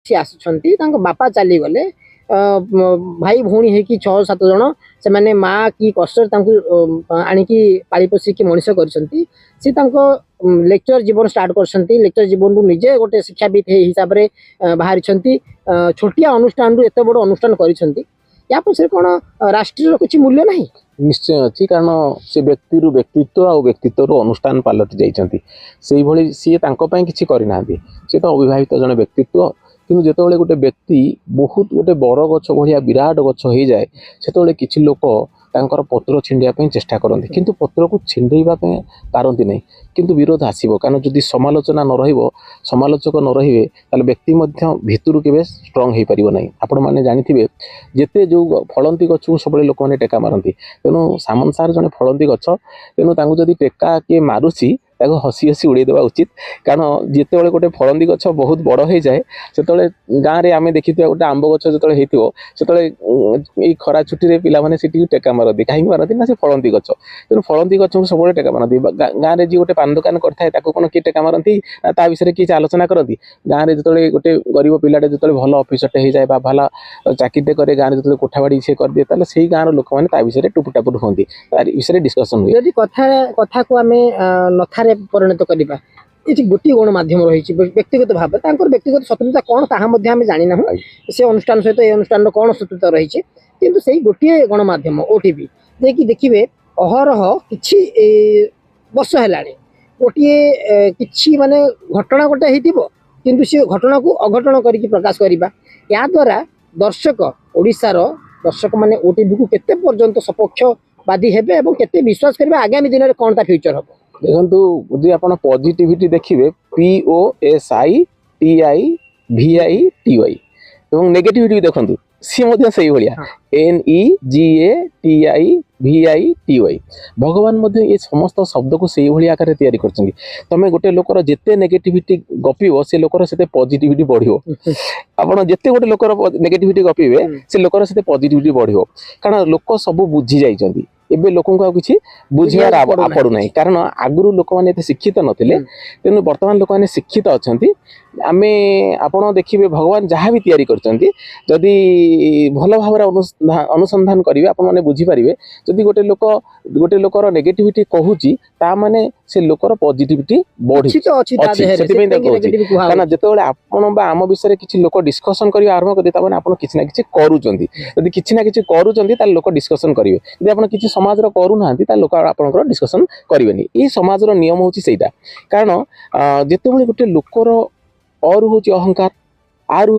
सी आसुछंती तांको बापा चली गले भाई भौणी है कि 6-7 जन से माने माँ की कष्ट आणिकी पाली पोषी की मनीष करछंती सी तांको लेक्चर जीवन स्टार्ट करछंती लेक्चर जीवन रु निजे गोटे शिक्षाविद हे हिसाब रे बाहरी छंती छोटिया अनुष्ठान रु एते बड़ अनुष्ठान करिछंती या पछे कोन राष्ट्रीय कुछ मूल्य नहीं निश्चय अच्छी कारण से व्यक्ति रु व्यक्तित्व आ व्यक्तित्व रु अनुष्ठान पलटि जाइछंती सेही भली सी तांको पई किछि करिनांती से तो अविवाहित जन व्यक्तित्व किंतु जेतबेले गोटे व्यक्ति बहुत गोटे बड़ गछ भलिया विराट गछ हो जाए सेतबेले किछि लोक तांकर पत्र छिंडिया पे चेष्टा करते किंतु पत्र को छिंडेबा पे पारती नहीं किंतु विरोध आसीबो कारण जदि समालोचना न रहिबो समालोचक न रहिबे ताले व्यक्ति मध्य भितरु केबे स्ट्रांग हे परिबो नहीं आपण माने जानिथिबे जेते जो फलंती गछ को सबले लोक माने टेका मारंती तेनु सामन सार जने फलंती गछ तेनु तांगु जदि टेका के मारुसी ताको हसी हसी उड़े देवा उचित कारण जिते गोटे फलंदी गछ बहुत बड़ हो जाए से गाँव में आम देखी गोटे आंब गछ जो से खरा छुट्टी में पिला मैंने टेका मारती कहीं मारती ना से फलंदी गछ तेणु फलंदी गछ को सब टेका मारती गाँव में जी गोटे पान दुकान करता है कौन किए टेका मारती ता विषय किसी आलोचना करती गाँव में जो गोटे गरीब पिलाटे जो भल अफिसरटे हो जाए भल चाकरीटे करे गाँव में जो कोठाबाड़ी सी कर दिए से गाँव लोक मैंने विषय टुपुटापुर हमें विषय डिस्कसन हुए कथा को आम नथा परिणत करवा ये गोटे गणमाध्यम रही व्यक्तिगत भाव व्यक्तिगत स्वतंत्रता कौन तामें जानी ना से अनुष्ठान सहित ये अनुष्ठान कौन स्वतंत्रता रही किंतु से गोटे गणमाध्यम ओटीवी जे कि देखिए अहरह कि वर्ष है गोटे कि माने घटना गोटे हो किंतु से घटना को अघटन करके प्रकाश करवा या द्वारा दर्शक ओडिशार दर्शक माने ओटीवी को केते पर्यंत सपक्षवादी हेबे एवं केते विश्वास करबे आगामी दिन में कौन ता फ्यूचर हम देखु जी आप पॉजिटिविटी देखिए POSITIVITY और नेगेटिविटी देखु सी से भाया NEGATIVITY भगवान ये समस्त शब्द को से भाई आकार तैयारी कर तमें गोटे लोकर जिते नेगेटिविटी गपिब से लोकर से पॉजिटिविटी बढ़ो आप जिते गोटे लोकर नेगेटिविटी गपिबे से लोकर से पॉजिटिविटी बढ़ो कारण लोक सब बुझी जाइछंती एबे लोक किसी बुझार पड़ूना कारण आगुरी लोक मैंने शिक्षित नथिले तेणु बर्तमान लोक मैंने शिक्षित अच्छा आम आपड़ देखिए भगवान जहाँ भी तैयारी करछंती जदि भल भाव अनुसंधान करेंगे आप बुझीपारे जदि गोटे लोकर नेगेटिविटी कहूँ ता माने से लोकर पॉजिटिविटी बढ़ी कारण जिते आपण आम विषय किसी लोक डिस्कसन करने आरंभ करें आप किसी ना किसी करूँगी किसी ना किसी करूँ लोक डिस्कसन करेंगे यदि आप किसी समाज करूना लोक आप डिस्कसन करेंगे ये समाज नियम हूँ से कारण जिते गोटे लोकर और हूँ अहंकार आर